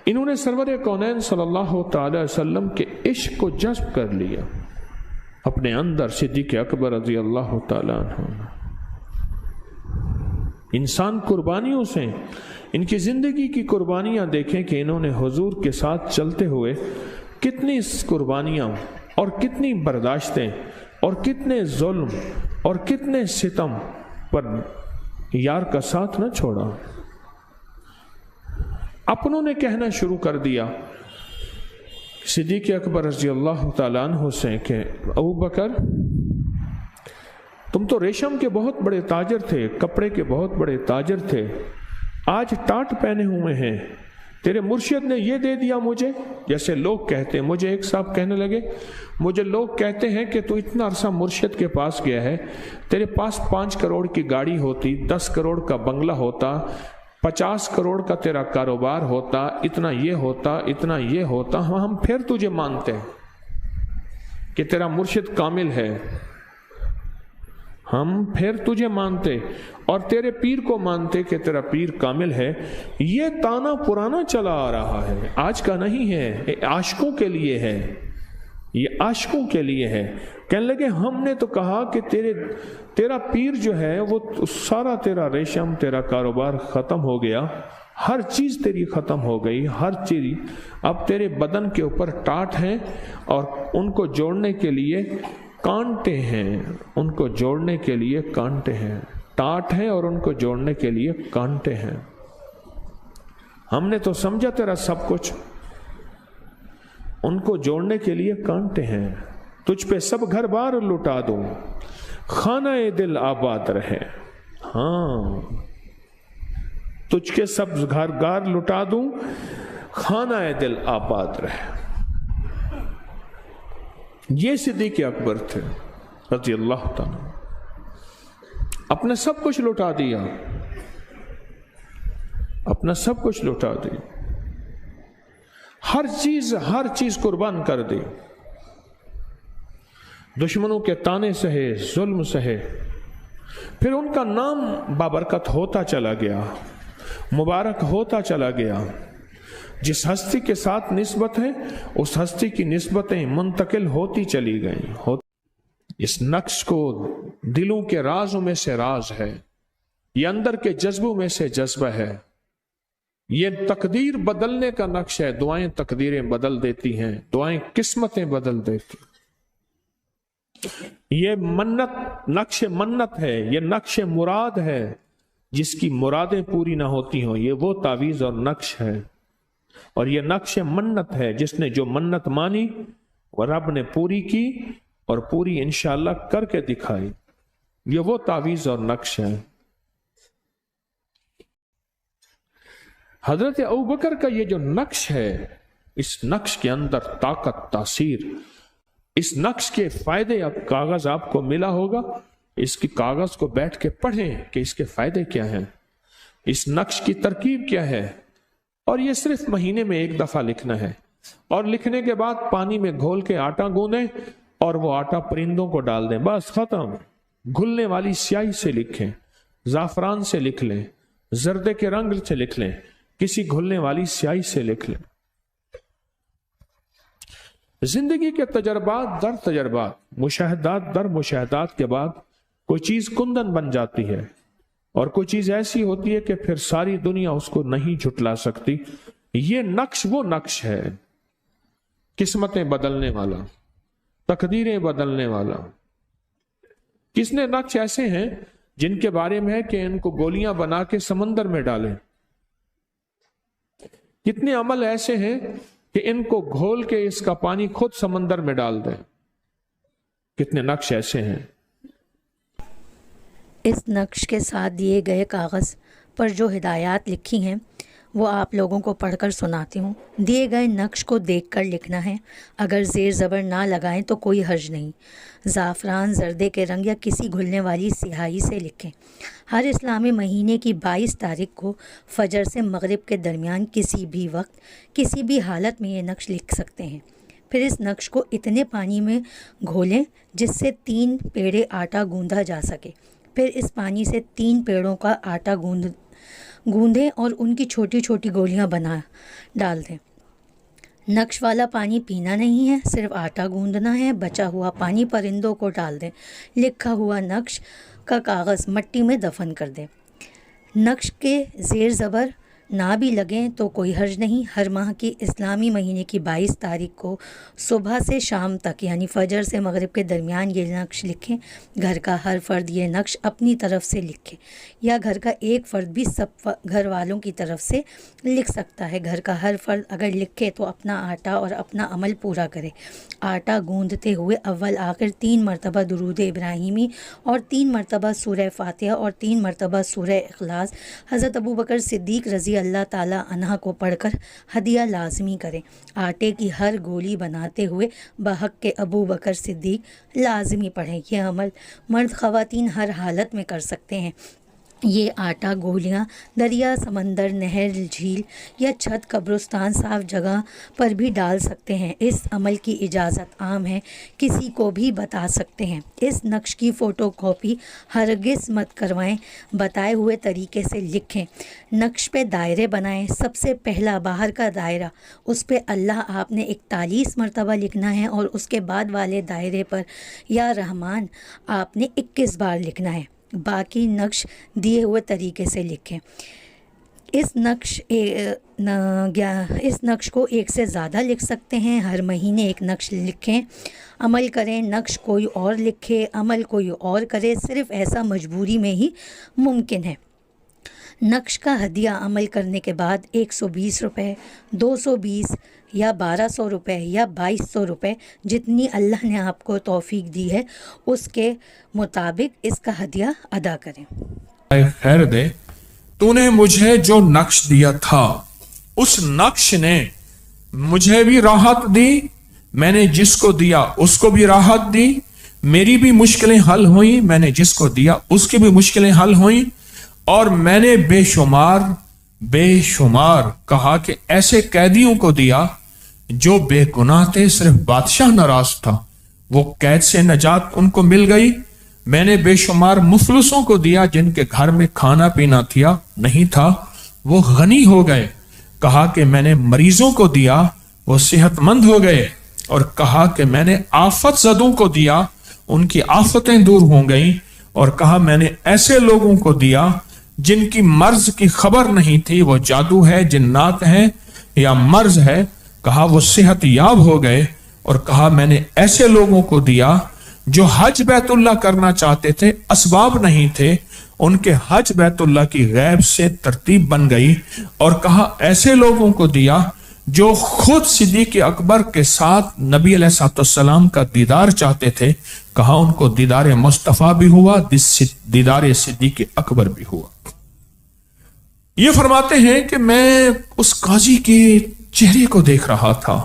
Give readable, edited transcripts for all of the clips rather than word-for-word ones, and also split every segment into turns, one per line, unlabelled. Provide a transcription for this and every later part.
انہوں نے سرور کونین صلی اللہ تعالی وسلم کے عشق کو جذب کر لیا اپنے اندر. صدیق اکبر رضی اللہ تعالی عنہ انسان قربانیوں سے، ان کی زندگی کی قربانیاں دیکھیں کہ انہوں نے حضور کے ساتھ چلتے ہوئے کتنی قربانیاں اور کتنی برداشتیں اور کتنے ظلم اور کتنے ستم پر یار کا ساتھ نہ چھوڑا. اپنوں نے کہنا شروع کر دیا صدیق اکبر رضی اللہ تعالیٰ عنہ سے کہ ابو بکر تم تو ریشم کے بہت بڑے تاجر تھے، کپڑے کے بہت بڑے تاجر تھے، آج ٹاٹ پہنے ہوئے ہیں، تیرے مرشد نے یہ دے دیا مجھے. جیسے لوگ کہتے ہیں، مجھے ایک صاحب کہنے لگے مجھے لوگ کہتے ہیں کہ تو اتنا عرصہ مرشد کے پاس گیا ہے، تیرے پاس 5 کروڑ کی گاڑی ہوتی، 10 کروڑ کا بنگلہ ہوتا، 50 کروڑ کا تیرا کاروبار ہوتا، اتنا یہ ہوتا، اتنا یہ ہوتا، ہم پھر تجھے مانتے کہ تیرا مرشد کامل ہے، ہم پھر تجھے مانتے اور تیرے پیر کو مانتے کہ تیرا پیر کامل ہے. یہ تانا پرانا چلا آ رہا ہے، آج کا نہیں ہے، یہ عاشقوں کے لیے ہے، یہ عاشقوں کے لیے ہے. کہنے لگے ہم نے تو کہا کہ تیرا پیر جو ہے وہ سارا تیرا ریشم، تیرا کاروبار ختم ہو گیا، ہر چیز تیری ختم ہو گئی، ہر چیز اب تیرے بدن کے اوپر ٹاٹ ہیں اور ان کو جوڑنے کے لیے کانٹے ہیں، ان کو جوڑنے کے لیے کانٹے ہیں، ٹاٹ ہیں اور ان کو جوڑنے کے لیے کانٹے ہیں. ہم نے تو سمجھا تیرا سب کچھ، ان کو جوڑنے کے لیے کانٹے ہیں. تجھ پہ سب گھر بار لٹا دوں، خانہ دل آباد رہے. ہاں تجھ کے سب گھر بار لٹا دوں، خانہ دل آباد رہے. یہ صدیق اکبر تھے رضی اللہ تعالیٰ، اپنا سب کچھ لٹا دیا، اپنا سب کچھ لٹا دیا، ہر چیز قربان کر دی. دشمنوں کے تانے سہے، ظلم سہے، پھر ان کا نام بابرکت ہوتا چلا گیا، مبارک ہوتا چلا گیا. جس ہستی کے ساتھ نسبت ہے اس ہستی کی نسبتیں منتقل ہوتی چلی گئیں. اس نقش کو دلوں کے رازوں میں سے راز ہے، یہ اندر کے جذبوں میں سے جذبہ ہے، یہ تقدیر بدلنے کا نقش ہے. دعائیں تقدیریں بدل دیتی ہیں، دعائیں قسمتیں بدل دیتی. یہ منت نقش منت ہے، یہ نقش مراد ہے. جس کی مرادیں پوری نہ ہوتی ہوں یہ وہ تعویذ اور نقش ہے. اور یہ نقش منت ہے، جس نے جو منت مانی وہ رب نے پوری کی اور پوری انشاءاللہ کر کے دکھائی. یہ وہ تعویذ اور نقش ہے. حضرت ابوبکر کا یہ جو نقش ہے، اس نقش کے اندر طاقت، تاثیر، اس نقش کے فائدے. اب کاغذ آپ کو ملا ہوگا، اس کی کاغذ کو بیٹھ کے پڑھیں کہ اس کے فائدے کیا ہیں، اس نقش کی ترکیب کیا ہے. اور یہ صرف مہینے میں ایک دفعہ لکھنا ہے، اور لکھنے کے بعد پانی میں گھول کے آٹا گوندیں اور وہ آٹا پرندوں کو ڈال دیں، بس ختم. گھلنے والی سیاہی سے لکھیں، زعفران سے لکھ لیں، زردے کے رنگ سے لکھ لیں، کسی گھلنے والی سیاہی سے لکھ لیں. زندگی کے تجربات در تجربات، مشاہدات در مشاہدات کے بعد کوئی چیز کندن بن جاتی ہے، اور کوئی چیز ایسی ہوتی ہے کہ پھر ساری دنیا اس کو نہیں جھٹلا سکتی. یہ نقش وہ نقش ہے، قسمتیں بدلنے والا، تقدیریں بدلنے والا. کس نے نقش ایسے ہیں جن کے بارے میں ہے کہ ان کو گولیاں بنا کے سمندر میں ڈالیں. کتنے عمل ایسے ہیں کہ ان کو گھول کے اس کا پانی خود سمندر میں ڈال دیں. کتنے نقش ایسے ہیں.
اس نقش کے ساتھ دیے گئے کاغذ پر جو ہدایات لکھی ہیں وہ آپ لوگوں کو پڑھ کر سناتی ہوں. دیے گئے نقش کو دیکھ کر لکھنا ہے، اگر زیر زبر نہ لگائیں تو کوئی حرج نہیں. زعفران، زردے کے رنگ یا کسی گھلنے والی سیاہی سے لکھیں. ہر اسلامی مہینے کی 22 تاریخ کو فجر سے مغرب کے درمیان کسی بھی وقت کسی بھی حالت میں یہ نقش لکھ سکتے ہیں. پھر اس نقش کو اتنے پانی میں گھولیں جس سے 3 پیڑے آٹا گوندا جا سکے. پھر اس پانی سے 3 پیڑوں کا آٹا گوندیں اور ان کی چھوٹی چھوٹی گولیاں بنا ڈال دیں۔ نقش والا پانی پینا نہیں ہے، صرف آٹا گوندنا ہے۔ بچا ہوا پانی پرندوں کو ڈال دیں۔ لکھا ہوا نقش کا کاغذ مٹی میں دفن کر دیں۔ نقش کے زیر زبر نہ بھی لگیں تو کوئی حرج نہیں۔ ہر ماہ کی اسلامی مہینے کی 22 تاریخ کو صبح سے شام تک یعنی فجر سے مغرب کے درمیان یہ نقش لکھیں۔ گھر کا ہر فرد یہ نقش اپنی طرف سے لکھے، یا گھر کا ایک فرد بھی سب گھر والوں کی طرف سے لکھ سکتا ہے۔ گھر کا ہر فرد اگر لکھے تو اپنا آٹا اور اپنا عمل پورا کرے۔ آٹا گوندتے ہوئے اول آخر 3 مرتبہ درود ابراہیمی اور 3 مرتبہ سورہ فاتحہ اور 3 مرتبہ سورہ اخلاص حضرت ابوبکر صدیق رضی اللہ تعالیٰ عنہ کو پڑھ کر ہدیہ لازمی کریں۔ آٹے کی ہر گولی بناتے ہوئے بحق کے ابوبکر صدیق لازمی پڑھیں۔ یہ عمل مرد خواتین ہر حالت میں کر سکتے ہیں۔ یہ آٹا گولیاں دریا، سمندر، نہر، جھیل یا چھت، قبرستان، صاف جگہ پر بھی ڈال سکتے ہیں۔ اس عمل کی اجازت عام ہے، کسی کو بھی بتا سکتے ہیں۔ اس نقش کی فوٹو کاپی ہرگز مت کروائیں، بتائے ہوئے طریقے سے لکھیں۔ نقش پہ دائرے بنائیں۔ سب سے پہلا باہر کا دائرہ، اس پہ اللہ آپ نے 41 مرتبہ لکھنا ہے، اور اس کے بعد والے دائرے پر یا رحمان آپ نے 21 بار لکھنا ہے۔ باقی نقش دیے ہوئے طریقے سے لکھیں۔ اس نقش کو ایک سے زیادہ لکھ سکتے ہیں۔ ہر مہینے ایک نقش لکھیں، عمل کریں۔ نقش کوئی اور لکھے، عمل کوئی اور کرے، صرف ایسا مجبوری میں ہی ممکن ہے۔ نقش کا ہدیہ عمل کرنے کے بعد 120 روپے، 220 یا 1200 روپے یا 2200 روپے، جتنی اللہ نے آپ کو توفیق دی ہے اس کے مطابق اس کا ہدیہ ادا کریں۔
خیر دے، تو نے مجھے جو نقش دیا تھا اس نقش نے مجھے بھی راحت دی، میں نے جس کو دیا اس کو بھی راحت دی، میری بھی مشکلیں حل ہوئیں، میں نے جس کو دیا اس کی بھی مشکلیں حل ہوئیں، اور میں نے بے شمار کہا کہ ایسے قیدیوں کو دیا جو بے گناہ تھے، صرف بادشاہ ناراض تھا، وہ قید سے نجات ان کو مل گئی۔ میں نے بے شمار مفلسوں کو دیا جن کے گھر میں کھانا پینا نہیں تھا، وہ غنی ہو گئے۔ کہا کہ میں نے مریضوں کو دیا، وہ صحت مند ہو گئے، اور کہا کہ میں نے آفت زدوں کو دیا، ان کی آفتیں دور ہو گئیں، اور کہا میں نے ایسے لوگوں کو دیا جن کی مرض کی خبر نہیں تھی، وہ جادو ہے، جنات ہے یا مرض ہے، کہا وہ صحت یاب ہو گئے، اور کہا میں نے ایسے لوگوں کو دیا جو حج بیت اللہ کرنا چاہتے تھے، اسباب نہیں تھے، ان کے حج بیت اللہ کی غیب سے ترتیب بن گئی، اور کہا ایسے لوگوں کو دیا جو خود صدیق اکبر کے ساتھ نبی علیہ السلام کا دیدار چاہتے تھے، کہا ان کو دیدار مصطفیٰ بھی ہوا، دیدار صدیق اکبر بھی ہوا۔ یہ فرماتے ہیں کہ میں اس قاضی کے چہرے کو دیکھ رہا تھا،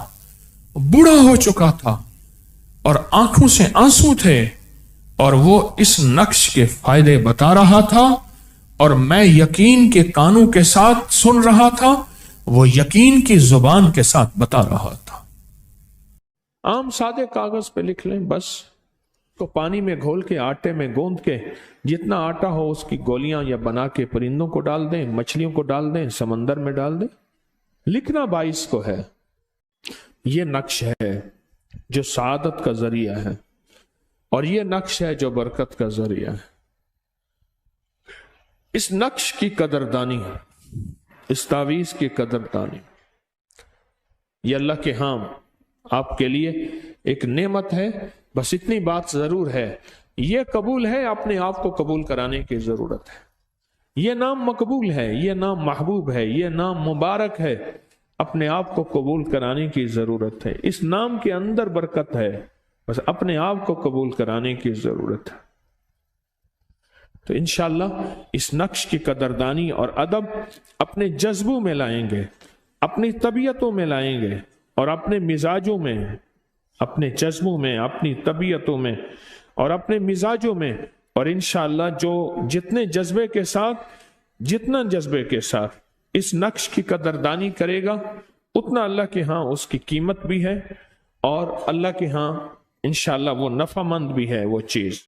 بوڑھا ہو چکا تھا اور آنکھوں سے آنسو تھے، اور وہ اس نقش کے فائدے بتا رہا تھا، اور میں یقین کے کانوں کے ساتھ سن رہا تھا، وہ یقین کی زبان کے ساتھ بتا رہا تھا۔ عام سادے کاغذ پہ لکھ لیں بس، تو پانی میں گھول کے آٹے میں گوندھ کے جتنا آٹا ہو اس کی گولیاں یا بنا کے پرندوں کو ڈال دیں، مچھلیوں کو ڈال دیں، سمندر میں ڈال دیں۔ لکھنا 22 کو ہے۔ یہ نقش ہے جو سعادت کا ذریعہ ہے، اور یہ نقش ہے جو برکت کا ذریعہ ہے۔ اس نقش کی قدردانی، اس تعویذ کی قدردانی، یہ اللہ کے ہاں آپ کے لیے ایک نعمت ہے۔ بس اتنی بات ضرور ہے، یہ قبول ہے، اپنے آپ کو قبول کرانے کی ضرورت ہے۔ یہ نام مقبول ہے، یہ نام محبوب ہے، یہ نام مبارک ہے، اپنے آپ کو قبول کرانے کی ضرورت ہے۔ اس نام کے اندر برکت ہے، بس اپنے آپ کو قبول کرانے کی ضرورت ہے۔ تو انشاءاللہ اس نقش کی قدردانی اور ادب اپنے جذبوں میں لائیں گے، اپنی طبیعتوں میں لائیں گے، اور اپنے مزاجوں میں، اپنے جذبوں میں، اپنی طبیعتوں میں اور اپنے مزاجوں میں، اور انشاءاللہ جو جتنے جذبے کے ساتھ اس نقش کی قدردانی کرے گا، اتنا اللہ کے ہاں اس کی قیمت بھی ہے، اور اللہ کے ہاں انشاءاللہ وہ نفع مند بھی ہے وہ چیز۔